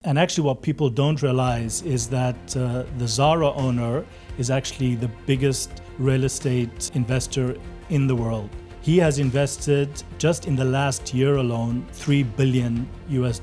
And actually what people don't realize is that the Zara owner is actually the biggest real estate investor in the world. He has invested just in the last year alone $3 billion US.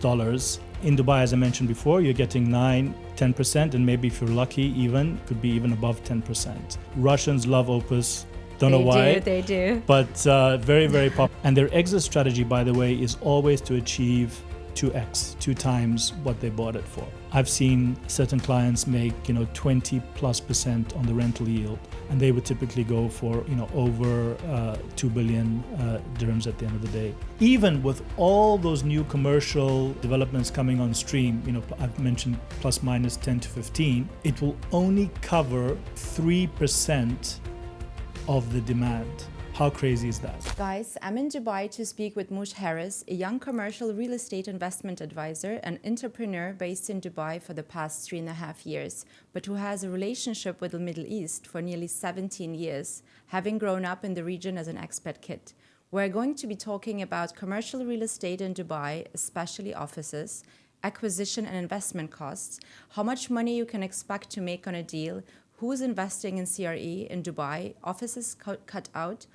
In Dubai, as I mentioned before, you're getting 9-10%, and maybe if you're lucky even, could be even above 10%. Russians love Opus. Don't know why. They do. But very, very popular. And their exit strategy, by the way, is always to achieve 2x, 2 times what they bought it for. I've seen certain clients make, 20+% on the rental yield, and they would typically go for, over 2 billion dirhams at the end of the day. Even with all those new commercial developments coming on stream, I've mentioned plus minus 10 to 15, it will only cover 3% of the demand. How crazy is that? Guys, I'm in Dubai to speak with Muji Harris, a young commercial real estate investment advisor and entrepreneur based in Dubai for the past 3.5 years, but who has a relationship with the Middle East for nearly 17 years, having grown up in the region as an expat kid. We're going to be talking about commercial real estate in Dubai, especially offices, acquisition and investment costs, how much money you can expect to make on a deal, who's investing in CRE in Dubai, offices cut out,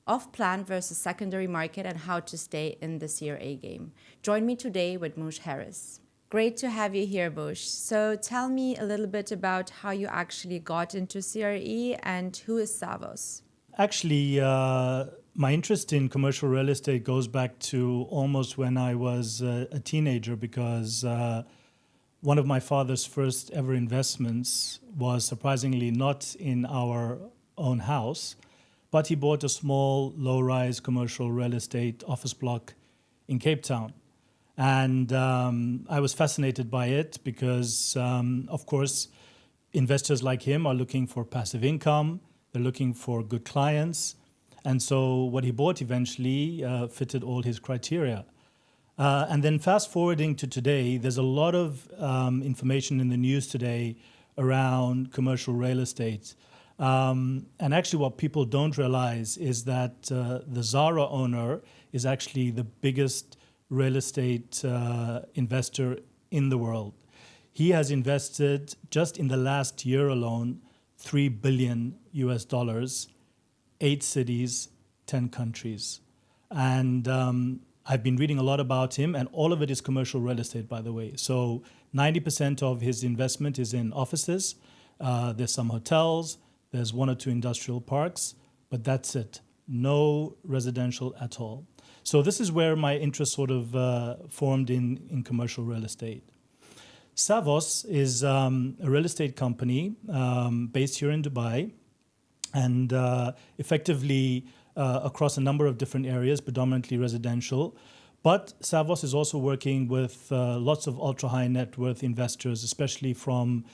off-plan versus secondary market, and how to stay in the CRA game. Join me today with Muji Harris. Great to have you here, Muji. So tell me a little bit about how you actually got into CRE and who is Savos? Actually, my interest in commercial real estate goes back to almost when I was a teenager, because one of my father's first ever investments was surprisingly not in our own house, but he bought a small, low-rise commercial real estate office block in Cape Town. And I was fascinated by it because, of course, investors like him are looking for passive income. They're looking for good clients. And so what he bought eventually fitted all his criteria. And then fast forwarding to today, there's a lot of information in the news today around commercial real estate. And actually what people don't realize is that the Zara owner is actually the biggest real estate investor in the world. He has invested just in the last year alone $3 billion US, 8 cities, 10 countries. And I've been reading a lot about him, and all of it is commercial real estate, by the way. So 90% of his investment is in offices. There's some hotels. There's 1 or 2 industrial parks, but that's it. No residential at all. So this is where my interest sort of formed in commercial real estate. Savos is a real estate company based here in Dubai, and effectively across a number of different areas, predominantly residential. But Savos is also working with lots of ultra-high net worth investors, especially from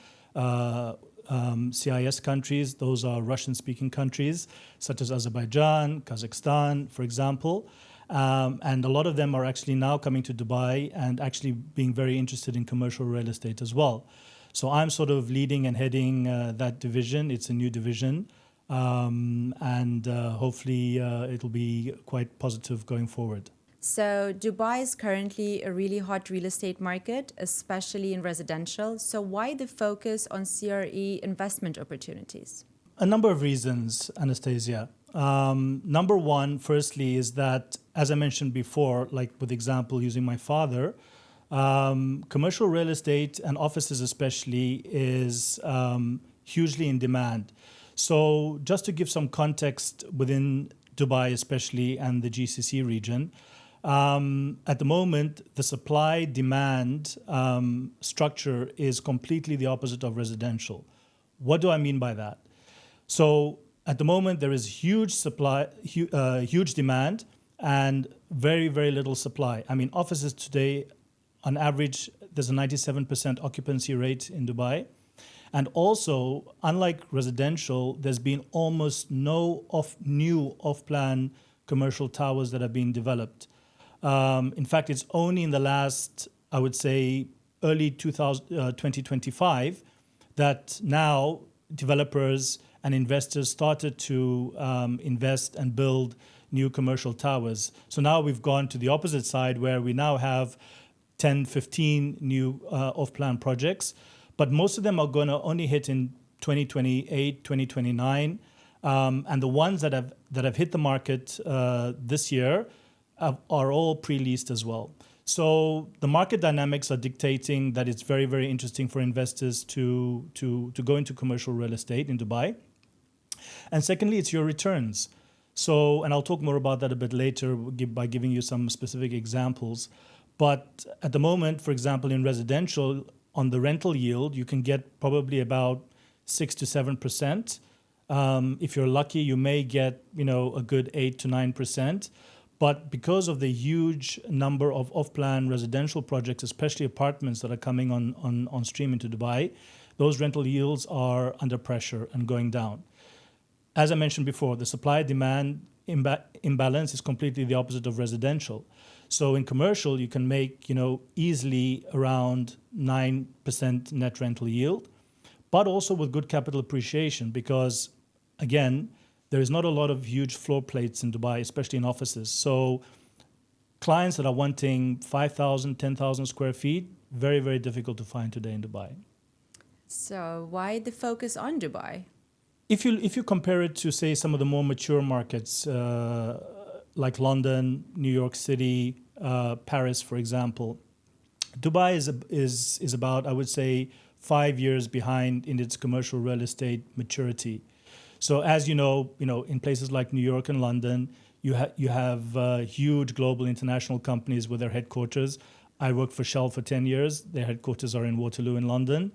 CIS countries. Those are Russian-speaking countries, such as Azerbaijan, Kazakhstan, for example. And a lot of them are actually now coming to Dubai and actually being very interested in commercial real estate as well. So I'm sort of leading and heading that division. It's a new division. And hopefully it'll be quite positive going forward. So Dubai is currently a really hot real estate market, especially in residential. So why the focus on CRE investment opportunities? A number of reasons, Anastasia. Number one, firstly, is that, as I mentioned before, like with example using my father, commercial real estate and offices especially is hugely in demand. So just to give some context within Dubai especially and the GCC region, at the moment, the supply-demand structure is completely the opposite of residential. What do I mean by that? So at the moment, there is huge demand and very, very little supply. I mean, offices today, on average, there's a 97% occupancy rate in Dubai. And also, unlike residential, there's been almost no new off-plan commercial towers that are being developed. In fact, it's only in the last, I would say, early 2025 that now developers and investors started to invest and build new commercial towers. So now we've gone to the opposite side where we now have 10, 15 new off-plan projects, but most of them are going to only hit in 2028, 2029. And the ones that have hit the market this year are all pre-leased as well. So the market dynamics are dictating that it's very, very interesting for investors to go into commercial real estate in Dubai. And secondly, it's your returns. So, and I'll talk more about that a bit later by giving you some specific examples. But at the moment, for example, in residential, on the rental yield, you can get probably about 6 to 7%. If you're lucky, you may get, a good 8 to 9%. But because of the huge number of off-plan residential projects, especially apartments that are coming on stream into Dubai, those rental yields are under pressure and going down. As I mentioned before, the supply-demand imbalance is completely the opposite of residential. So in commercial, you can make, easily around 9% net rental yield, but also with good capital appreciation because, again, there is not a lot of huge floor plates in Dubai, especially in offices. So clients that are wanting 5,000, 10,000 square feet, very, very difficult to find today in Dubai. So why the focus on Dubai? If you compare it to, say, some of the more mature markets like London, New York City, Paris, for example, Dubai is about, I would say, 5 years behind in its commercial real estate maturity. So as you know, in places like New York and London, you have huge global international companies with their headquarters. I worked for Shell for 10 years. Their headquarters are in Waterloo in London.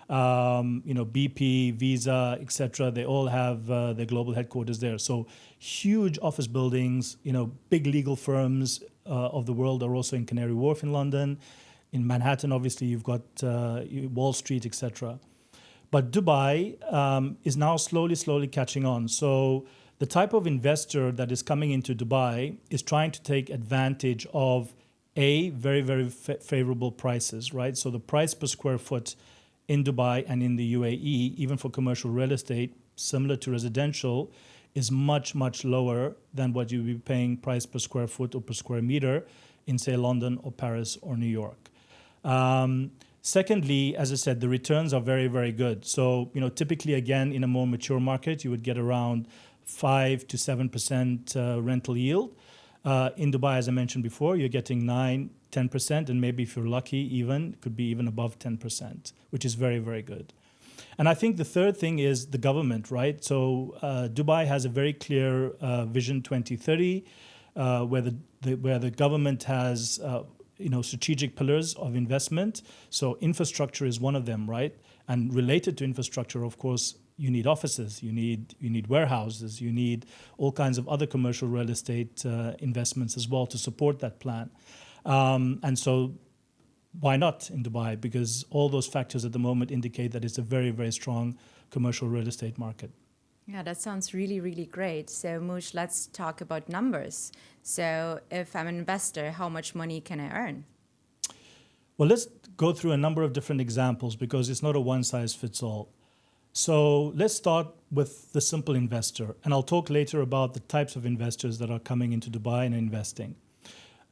BP, Visa, etc. They all have their global headquarters there. So huge office buildings, big legal firms of the world are also in Canary Wharf in London. In Manhattan, obviously, you've got Wall Street, etc. But Dubai is now slowly catching on. So the type of investor that is coming into Dubai is trying to take advantage of very, very favorable prices, right? So the price per square foot in Dubai and in the UAE, even for commercial real estate, similar to residential, is much, much lower than what you'd be paying price per square foot or per square meter in, say, London or Paris or New York. Secondly, as I said, the returns are very, very good. So, typically, again, in a more mature market, you would get around 5 to 7% rental yield. In Dubai, as I mentioned before, you're getting 9, 10%, and maybe if you're lucky, it could be even above 10%, which is very, very good. And I think the third thing is the government, right? So Dubai has a very clear Vision 2030, where the government has strategic pillars of investment. So infrastructure is one of them, right? And related to infrastructure, of course, you need offices, you need warehouses, you need all kinds of other commercial real estate investments as well to support that plan. And so why not in Dubai? Because all those factors at the moment indicate that it's a very, very strong commercial real estate market. Yeah, that sounds really, really great. So, Mush, let's talk about numbers. So, if I'm an investor, how much money can I earn? Well, let's go through a number of different examples because it's not a one-size-fits-all. So let's start with the simple investor. And I'll talk later about the types of investors that are coming into Dubai and investing.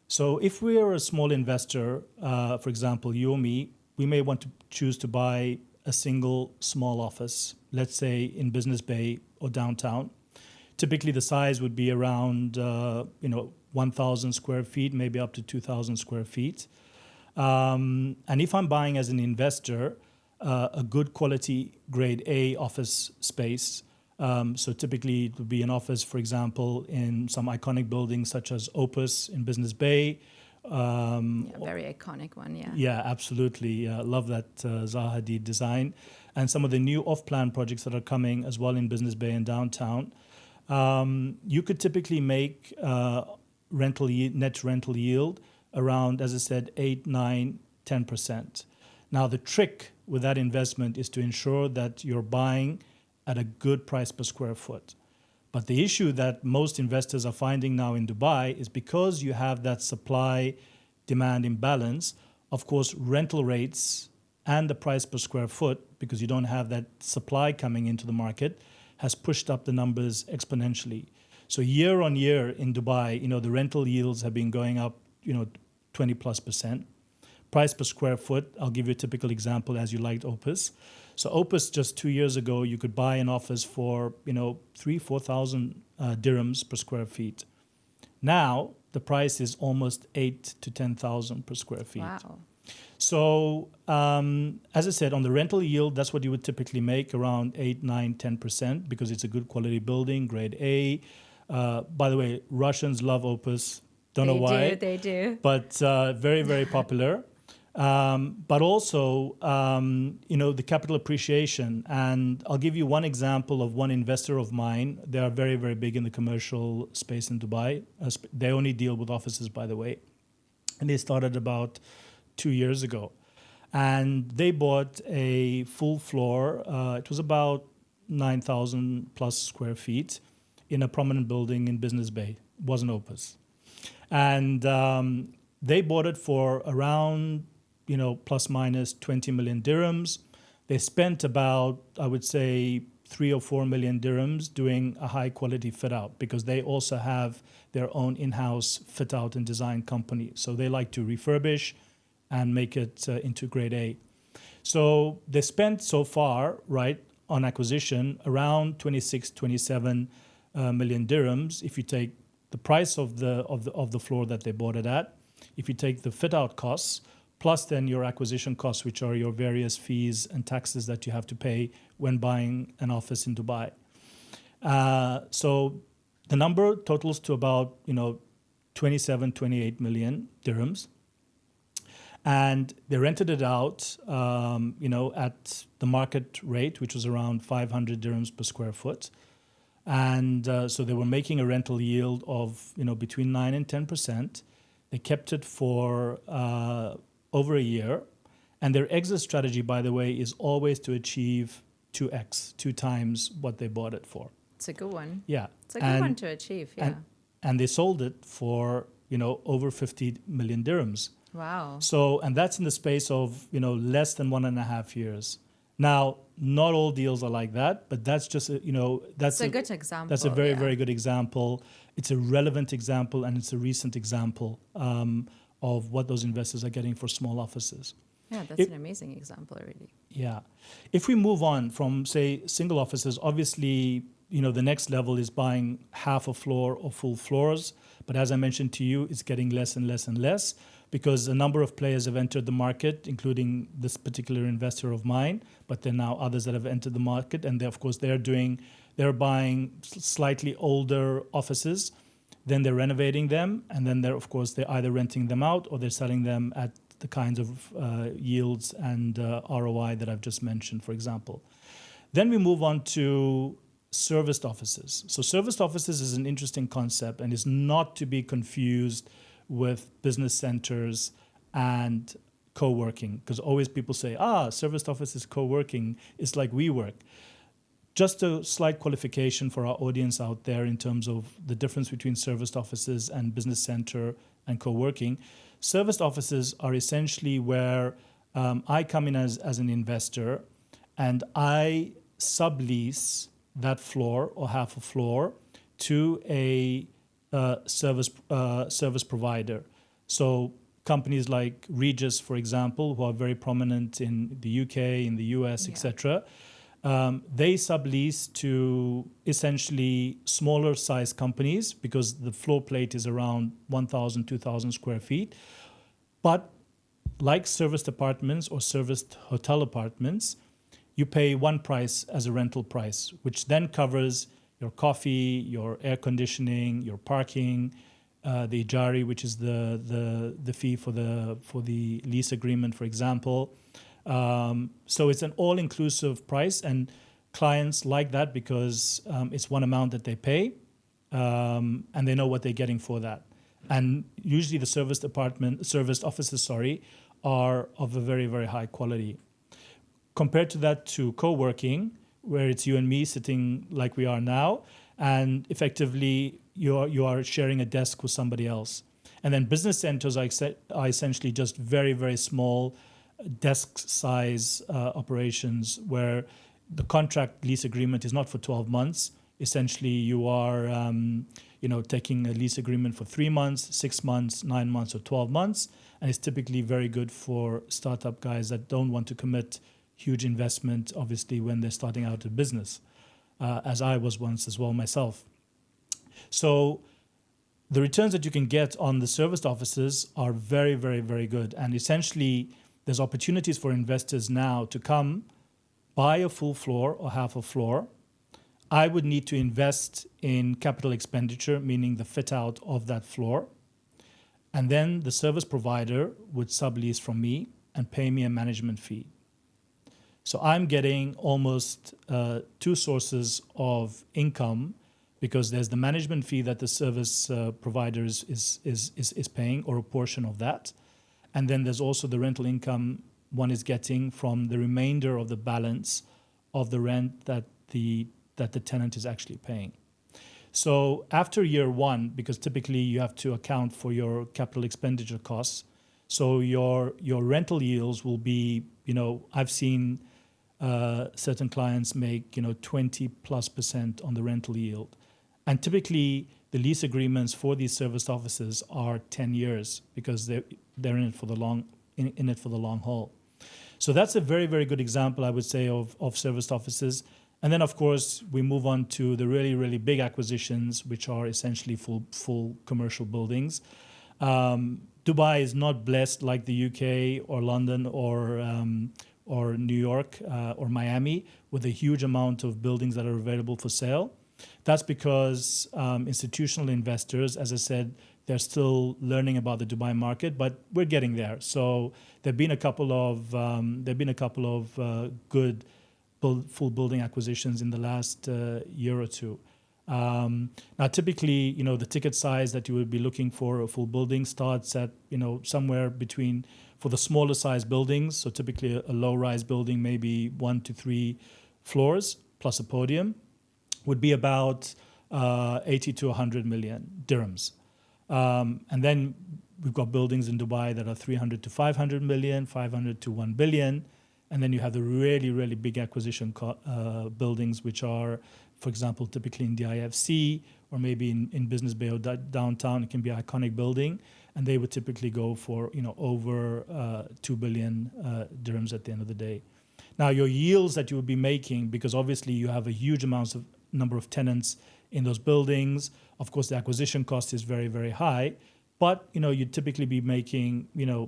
So if we are a small investor, for example, you or me, we may want to choose to buy a single small office, let's say in Business Bay or downtown. Typically, the size would be around 1,000 square feet, maybe up to 2,000 square feet. And if I'm buying as an investor, a good quality grade A office space, so typically it would be an office, for example, in some iconic buildings such as Opus in Business Bay. Very iconic one, yeah. Yeah, absolutely. Love that Zaha Hadid design. And some of the new off-plan projects that are coming as well in Business Bay and downtown. You could typically make net rental yield around, as I said, 8, 9, 10%. Now, the trick with that investment is to ensure that you're buying at a good price per square foot. But the issue that most investors are finding now in Dubai is because you have that supply-demand imbalance, of course, rental rates and the price per square foot, because you don't have that supply coming into the market, has pushed up the numbers exponentially. So year on year in Dubai, the rental yields have been going up, 20+%. price per square foot, I'll give you a typical example as you liked Opus. So Opus just 2 years ago, you could buy an office for, 3,000-4,000 dirhams per square feet. Now, the price is almost 8,000 to 10,000 per square feet. Wow. So, as I said, on the rental yield, that's what you would typically make, around 8, 9, 10%, because it's a good quality building, grade A. By the way, Russians love Opus. Don't know why. They do. But very, very popular. But also, the capital appreciation. And I'll give you one example of one investor of mine. They are very, very big in the commercial space in Dubai. They only deal with offices, by the way. And they started about 2 years ago. And they bought a full floor. It was about 9,000 plus square feet in a prominent building in Business Bay. It wasn't Opus. And they bought it for around, plus minus 20 million dirhams. They spent about, I would say, 3 or 4 million dirhams doing a high quality fit out, because they also have their own in-house fit out and design company. So they like to refurbish and make it into grade A. So they spent so far, right, on acquisition around 26, 27 million dirhams. If you take the price of the floor that they bought it at, if you take the fit out costs, plus then your acquisition costs, which are your various fees and taxes that you have to pay when buying an office in Dubai. So the number totals to about, 27, 28 million dirhams. And they rented it out, at the market rate, which was around 500 dirhams per square foot. And so they were making a rental yield of, between 9 and 10%. They kept it for over a year. And their exit strategy, by the way, is always to achieve 2x, 2 times what they bought it for. It's a good one. Yeah. It's a good one to achieve, yeah. And they sold it for, over 50 million dirhams. Wow. So, and that's in the space of, less than 1.5 years. Now, not all deals are like that, but that's just, that's a good example. That's a very, very good example. It's a relevant example, and it's a recent example of what those investors are getting for small offices. Yeah, that's an amazing example, really. Yeah. If we move on from, say, single offices, obviously, the next level is buying half a floor or full floors. But as I mentioned to you, it's getting less and less and less, because a number of players have entered the market, including this particular investor of mine, but there are now others that have entered the market, and they're buying slightly older offices, then they're renovating them, and then they're either renting them out or they're selling them at the kinds of yields and ROI that I've just mentioned, for example. Then we move on to serviced offices. So serviced offices is an interesting concept and is not to be confused with business centers and co-working, because always people say, serviced office is co-working. It's like WeWork. Just a slight qualification for our audience out there in terms of the difference between serviced offices and business center and co-working. Serviced offices are essentially where I come in as an investor and I sublease that floor or half a floor to a service provider. So companies like Regis, for example, who are very prominent in the UK, in the US, etc., they sublease to essentially smaller size companies because the floor plate is around 1,000, 2,000 square feet. But like serviced apartments or serviced hotel apartments, you pay one price as a rental price, which then covers your coffee, your air conditioning, your parking, the ijari, which is the fee for the lease agreement, for example. So it's an all-inclusive price, and clients like that because it's one amount that they pay, and they know what they're getting for that. And usually the serviced offices, are of a very, very high quality. Compared to that to co-working, where it's you and me sitting like we are now, and effectively you are sharing a desk with somebody else. And then business centers are essentially just very, very small desk size operations where the contract lease agreement is not for 12 months. Essentially, you are taking a lease agreement for 3 months, 6 months, 9 months, or 12 months. And it's typically very good for startup guys that don't want to commit huge investment, obviously, when they're starting out a business, as I was once as well myself. So the returns that you can get on the serviced offices are very, very, very good. And essentially, there's opportunities for investors now to come buy a full floor or half a floor. I would need to invest in capital expenditure, meaning the fit out of that floor. And then the service provider would sublease from me and pay me a management fee. So I'm getting almost two sources of income, because there's the management fee that the service provider is paying, or a portion of that. And then there's also the rental income one is getting from the remainder of the balance of the rent that the tenant is actually paying. So after year one, because typically you have to account for your capital expenditure costs, so your rental yields will be, I've seen certain clients make 20+% on the rental yield. And typically, the lease agreements for these serviced offices are 10 years, because they're in it for the long haul. So that's a very, very good example, I would say, of serviced offices. And then, of course, we move on to the really, really big acquisitions, which are essentially full commercial buildings. Dubai is not blessed like the UK or London or New York or Miami with a huge amount of buildings that are available for sale. That's because institutional investors, as I said, they're still learning about the Dubai market, but we're getting there. So there've been a couple of good full building acquisitions in the last year or two. Now, typically, the ticket size that you would be looking for a full building starts at somewhere between, for the smaller size buildings. So typically a low-rise building, maybe 1 to 3 floors plus a podium, would be about 80 to 100 million dirhams. And then we've got buildings in Dubai that are 300 to 500 million, 500 to 1 billion. And then you have the really, really big acquisition buildings, which are, for example, typically in the IFC or maybe in Business Bay or downtown. It can be an iconic building. And they would typically go for, over 2 billion dirhams at the end of the day. Now, your yields that you would be making, because obviously you have a huge number of tenants in those buildings. Of course, the acquisition cost is very, very high. But, you'd typically be making,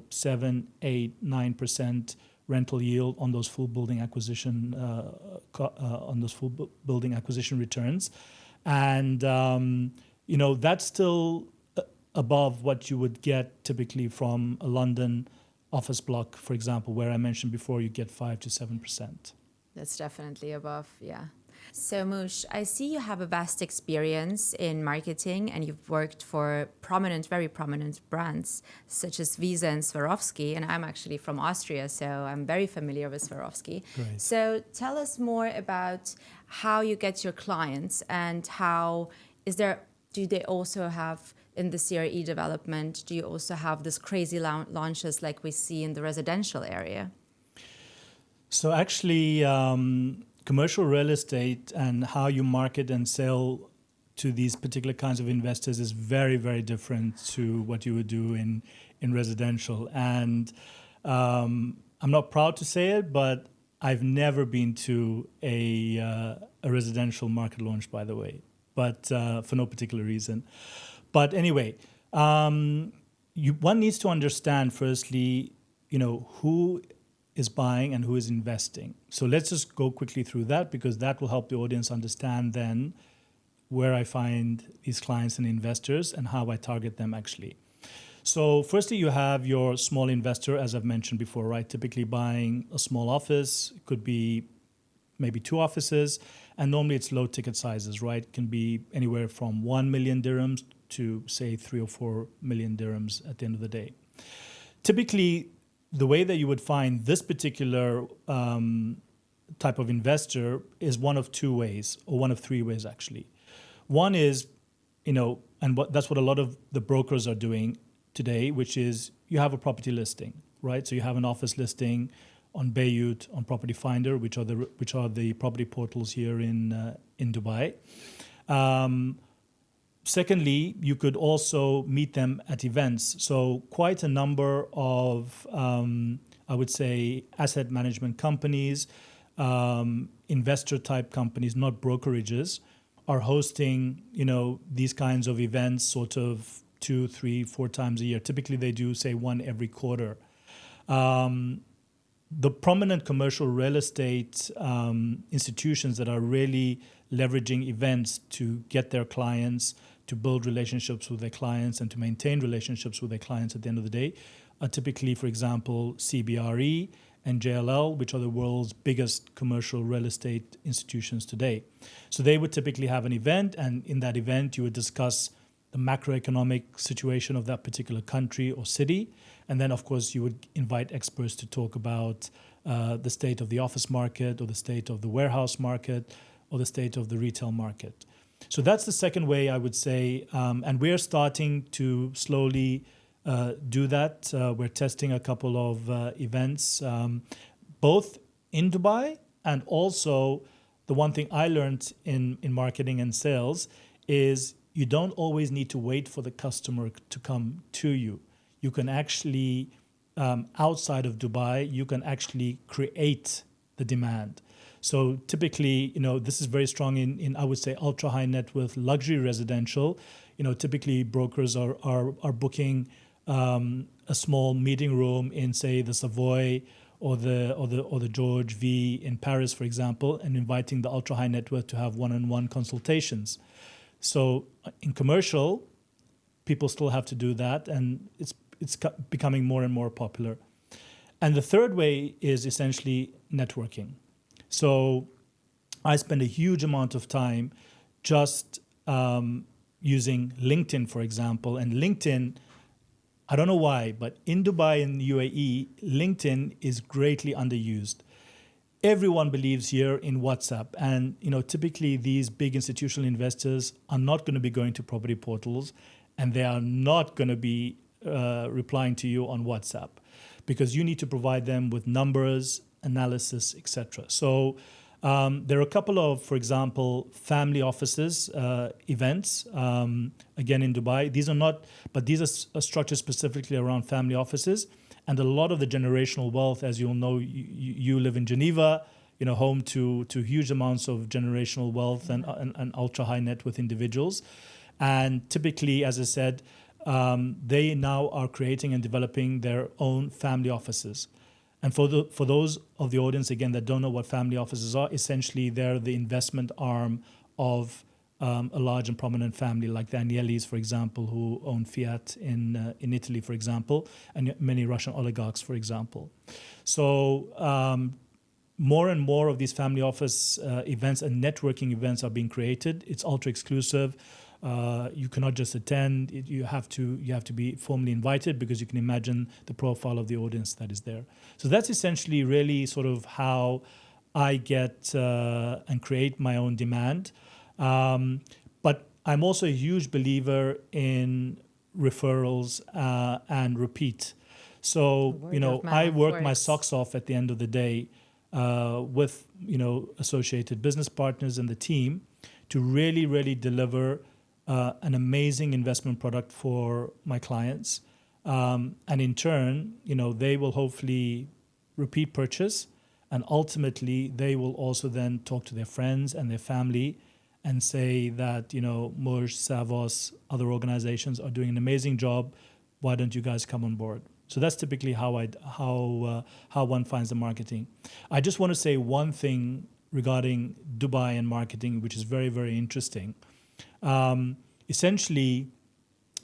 7, 8, 9% rental yield on those full building acquisition returns. And, that's still above what you would get typically from a London office block, for example, where I mentioned before you get 5 to 7%. That's definitely above, yeah. So Mush, I see you have a vast experience in marketing, and you've worked for very prominent brands such as Visa and Swarovski, and I'm actually from Austria, so I'm very familiar with Swarovski. Great. So tell us more about how you get your clients, and do they also have, in the CRE development, do you also have this crazy launches like we see in the residential area? So actually, commercial real estate and how you market and sell to these particular kinds of investors is very, very different to what you would do in residential. And I'm not proud to say it, but I've never been to a residential market launch, by the way, but for no particular reason. But anyway, one needs to understand, firstly, who is buying and who is investing. So let's just go quickly through that, because that will help the audience understand then where I find these clients and investors and how I target them actually. So firstly, you have your small investor, as I've mentioned before, right? Typically buying a small office. It could be maybe 2 offices, and normally it's low ticket sizes, right? It can be anywhere from 1 million dirhams to say 3 or 4 million dirhams at the end of the day. Typically, the way that you would find this particular type of investor is one of 2 ways, or one of 3 ways actually. One is, that's what a lot of the brokers are doing today, which is you have a property listing, right? So you have an office listing on Bayut, on Property Finder, which are the property portals here in Dubai. Secondly, you could also meet them at events. So quite a number of, I would say, asset management companies, investor type companies, not brokerages, are hosting, these kinds of events sort of 2, 3, 4 times a year. Typically, they do, say, one every quarter. The prominent commercial real estate institutions that are really leveraging events to get their clients, to build relationships with their clients, and to maintain relationships with their clients at the end of the day are typically, for example, CBRE and JLL, which are the world's biggest commercial real estate institutions today. So they would typically have an event, and in that event, you would discuss the macroeconomic situation of that particular country or city. And then, of course, you would invite experts to talk about the state of the office market or the state of the warehouse market or the state of the retail market. So that's the second way, I would say. And we're starting to slowly do that. We're testing a couple of events, both in Dubai, and also the one thing I learned in marketing and sales is you don't always need to wait for the customer to come to you. You can actually, outside of Dubai, you can actually create the demand. So typically, this is very strong in I would say, ultra high net worth luxury residential. Typically brokers are booking a small meeting room in, say, the Savoy or the George V in Paris, for example, and inviting the ultra high net worth to have one-on-one consultations. So in commercial, people still have to do that, and it's becoming more and more popular. And the third way is essentially networking. So I spend a huge amount of time just using LinkedIn, for example. And LinkedIn, I don't know why, but in Dubai and UAE, LinkedIn is greatly underused. Everyone believes here in WhatsApp. And typically these big institutional investors are not going to be going to property portals, and they are not going to be replying to you on WhatsApp, because you need to provide them with numbers, analysis, etc. So there are a couple of, for example, family offices events, again in Dubai. These are structured specifically around family offices. And a lot of the generational wealth, as you'll know, you live in Geneva, home to huge amounts of generational wealth and ultra high net worth individuals. And typically, as I said, they now are creating and developing their own family offices. And for those of the audience, again, that don't know what family offices are, essentially they're the investment arm of a large and prominent family like the Agnellis, for example, who own Fiat in Italy, for example, and many Russian oligarchs, for example. So more and more of these family office events and networking events are being created. It's ultra exclusive. You cannot just attend. You have to be formally invited, because you can imagine the profile of the audience that is there. So that's essentially really sort of how I get and create my own demand. But I'm also a huge believer in referrals and repeat. So I work my socks off at the end of the day with associated business partners and the team to really, really deliver an amazing investment product for my clients. And in turn, they will hopefully repeat purchase. And ultimately, they will also then talk to their friends and their family and say that, Muji, Savos, other organizations are doing an amazing job. Why don't you guys come on board? So that's typically how one finds the marketing. I just want to say one thing regarding Dubai and marketing, which is very, very interesting. Essentially,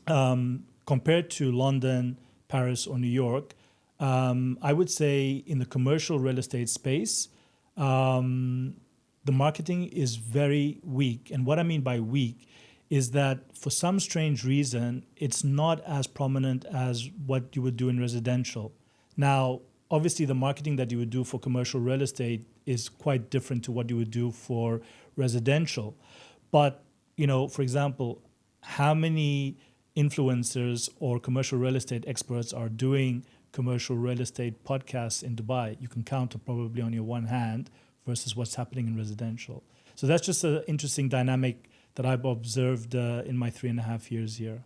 compared to London, Paris, or New York, I would say in the commercial real estate space, the marketing is very weak. And what I mean by weak is that for some strange reason, it's not as prominent as what you would do in residential. Now, obviously, the marketing that you would do for commercial real estate is quite different to what you would do for residential. But, for example, how many influencers or commercial real estate experts are doing commercial real estate podcasts in Dubai? You can count probably on your one hand versus what's happening in residential. So that's just an interesting dynamic that I've observed in my 3.5 years here.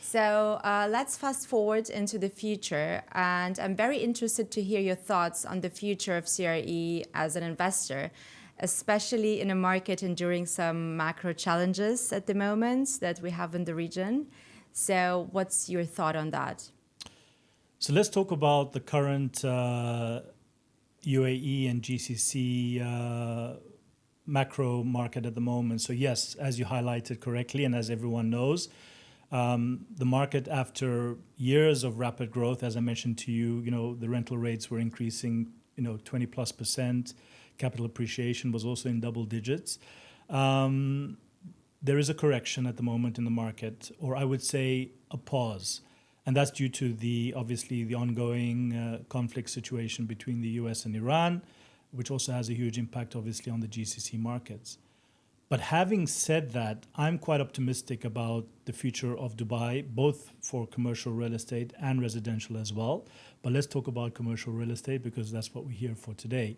So let's fast forward into the future, and I'm very interested to hear your thoughts on the future of CRE as an investor, especially in a market enduring some macro challenges at the moment that we have in the region. So what's your thought on that? So let's talk about the current UAE and GCC macro market at the moment. So yes, as you highlighted correctly, and as everyone knows, the market, after years of rapid growth, as I mentioned to you, the rental rates were increasing, 20+%. Capital appreciation was also in double digits. There is a correction at the moment in the market, or I would say a pause. And that's due to obviously the ongoing conflict situation between the US and Iran, which also has a huge impact, obviously, on the GCC markets. But having said that, I'm quite optimistic about the future of Dubai, both for commercial real estate and residential as well. But let's talk about commercial real estate because that's what we're here for today.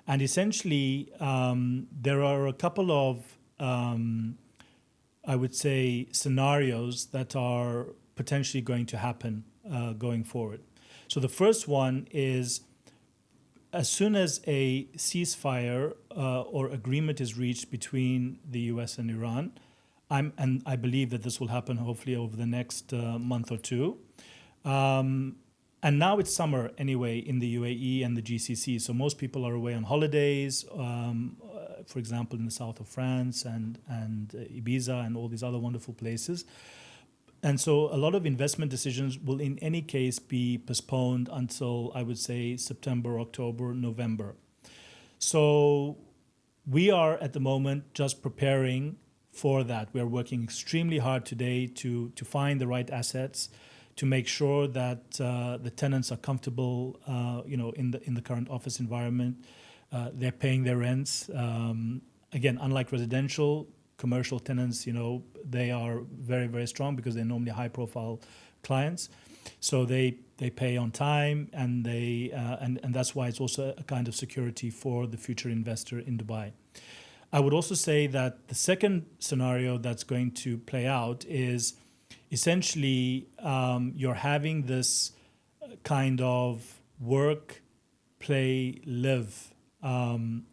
And essentially, there are a couple of, I would say, scenarios that are potentially going to happen going forward. So the first one is, as soon as a ceasefire or agreement is reached between the US and Iran, and I believe that this will happen hopefully over the next month or two. And now it's summer anyway in the UAE and the GCC, so most people are away on holidays, for example, in the south of France and Ibiza and all these other wonderful places. And so a lot of investment decisions will in any case be postponed until, I would say, September, October, November. So we are at the moment just preparing for that. We are working extremely hard today to find the right assets, to make sure that the tenants are comfortable, in the current office environment. They're paying their rents. Again, unlike residential, commercial tenants, they are very, very strong because they're normally high-profile clients. So they pay on time, and and that's why it's also a kind of security for the future investor in Dubai. I would also say that the second scenario that's going to play out is essentially you're having this kind of work, play, live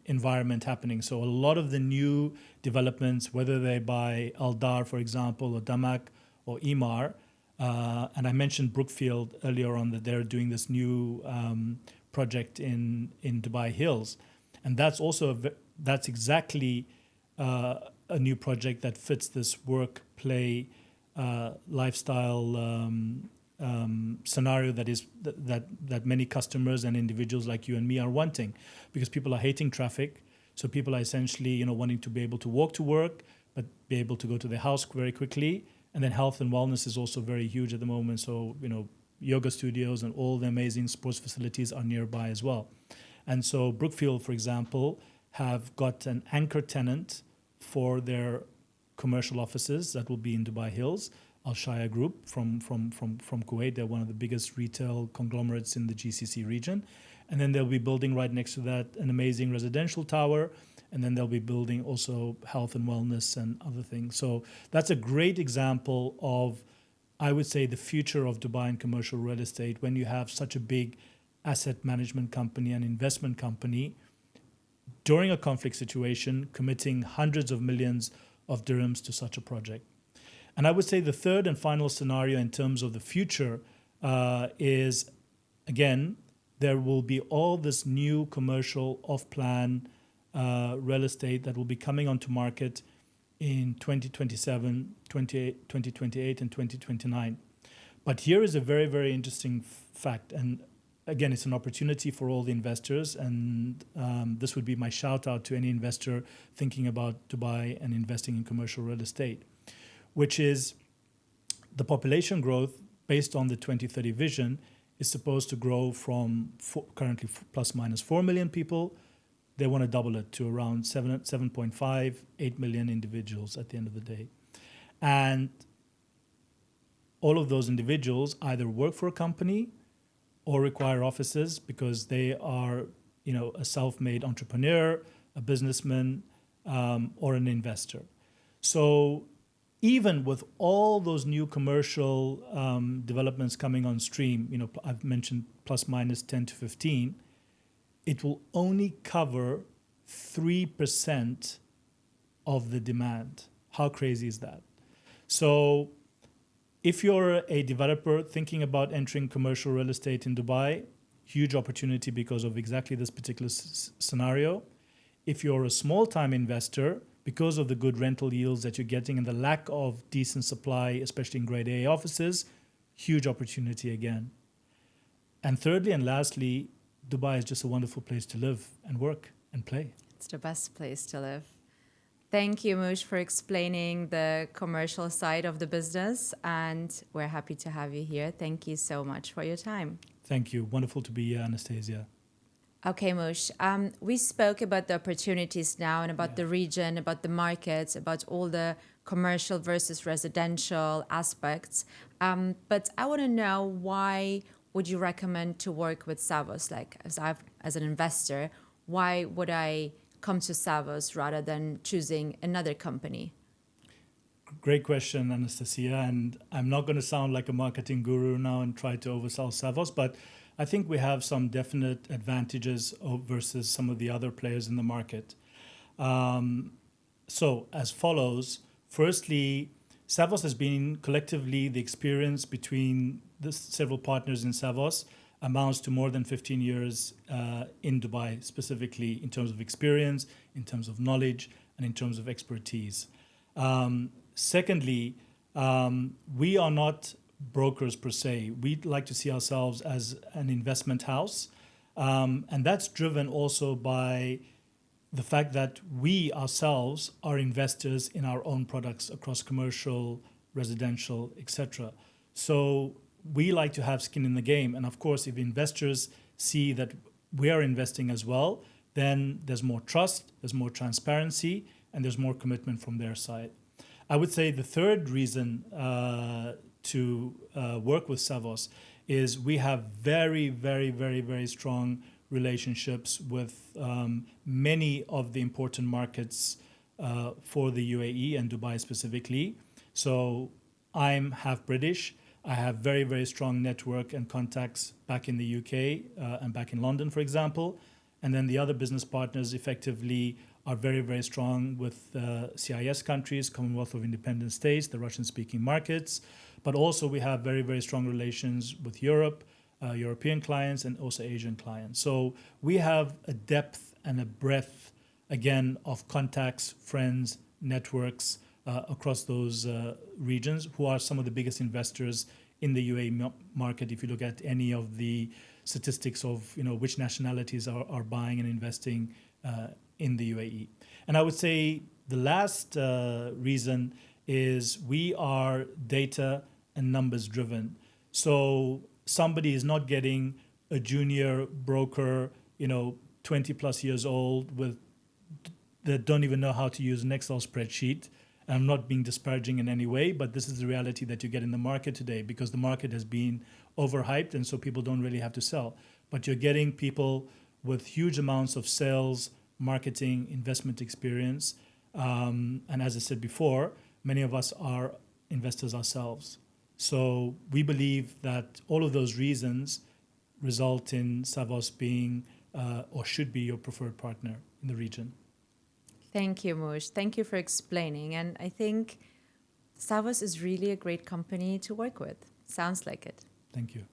environment happening. So a lot of the new developments, whether they by Al Dar, for example, or Damak or Emaar, and I mentioned Brookfield earlier on, that they're doing this new project in Dubai Hills, and that's exactly a new project that fits this work, play, lifestyle scenario that many customers and individuals like you and me are wanting, because people are hating traffic. So people are essentially, wanting to be able to walk to work, but be able to go to their house very quickly. And then health and wellness is also very huge at the moment. So, yoga studios and all the amazing sports facilities are nearby as well. And so Brookfield, for example, have got an anchor tenant for their commercial offices that will be in Dubai Hills, Al Shaya Group from Kuwait. They're one of the biggest retail conglomerates in the GCC region. And then they'll be building right next to that an amazing residential tower. And then they'll be building also health and wellness and other things. So that's a great example of, I would say, the future of Dubai and commercial real estate, when you have such a big asset management company and investment company during a conflict situation committing hundreds of millions of dirhams to such a project. And I would say the third and final scenario in terms of the future is, again, there will be all this new commercial off-plan real estate that will be coming onto market in 2027, 2028, and 2029. But here is a very, very interesting fact. And again, it's an opportunity for all the investors. And this would be my shout out to any investor thinking about Dubai and investing in commercial real estate, which is the population growth based on the 2030 vision is supposed to grow from currently plus minus 4 million people. They want to double it to around 7.5, 8 million individuals at the end of the day. And all of those individuals either work for a company or require offices because they are, a self-made entrepreneur, a businessman, or an investor. So even with all those new commercial developments coming on stream, I've mentioned plus minus 10 to 15, it will only cover 3% of the demand. How crazy is that? So if you're a developer thinking about entering commercial real estate in Dubai, huge opportunity because of exactly this particular scenario. If you're a small-time investor, because of the good rental yields that you're getting and the lack of decent supply, especially in grade A offices, huge opportunity again. And thirdly and lastly, Dubai is just a wonderful place to live and work and play. It's the best place to live. Thank you, Mush, for explaining the commercial side of the business, and we're happy to have you here. Thank you so much for your time. Thank you. Wonderful to be here, Anastasia. Okay, Mush, we spoke about the opportunities now and about the region, about the markets, about all the commercial versus residential aspects. But I want to know, why would you recommend to work with Savos? Like, as an investor, why would I come to Savos rather than choosing another company? Great question, Anastasia. And I'm not going to sound like a marketing guru now and try to oversell Savos, but I think we have some definite advantages versus some of the other players in the market. So as follows, firstly, Savos has been collectively, the experience between the several partners in Savos amounts to more than 15 years in Dubai, specifically in terms of experience, in terms of knowledge, and in terms of expertise. Secondly, we are not brokers per se. We'd like to see ourselves as an investment house. And that's driven also by the fact that we ourselves are investors in our own products across commercial, residential, etc. So we like to have skin in the game. And of course, if investors see that we are investing as well, then there's more trust, there's more transparency, and there's more commitment from their side. I would say the third reason to work with Savos is we have very, very, very, very strong relationships with many of the important markets for the UAE and Dubai specifically. So I'm half British. I have very, very strong network and contacts back in the UK and back in London, for example. And then the other business partners effectively are very, very strong with CIS countries, Commonwealth of Independent States, the Russian-speaking markets. But also we have very, very strong relations with Europe, European clients, and also Asian clients. So we have a depth and a breadth, again, of contacts, friends, networks across those regions, who are some of the biggest investors in the UAE market. If you look at any of the statistics of which nationalities are buying and investing in the UAE. And I would say the last reason is we are data and numbers driven. So somebody is not getting a junior broker, 20 plus years old that don't even know how to use an Excel spreadsheet. And I'm not being disparaging in any way, but this is the reality that you get in the market today, because the market has been overhyped, and so people don't really have to sell. But you're getting people with huge amounts of sales, marketing, investment experience. And as I said before, many of us are investors ourselves. So we believe that all of those reasons result in Savos being or should be your preferred partner in the region. Thank you, Mush. Thank you for explaining. And I think Savos is really a great company to work with. Sounds like it. Thank you.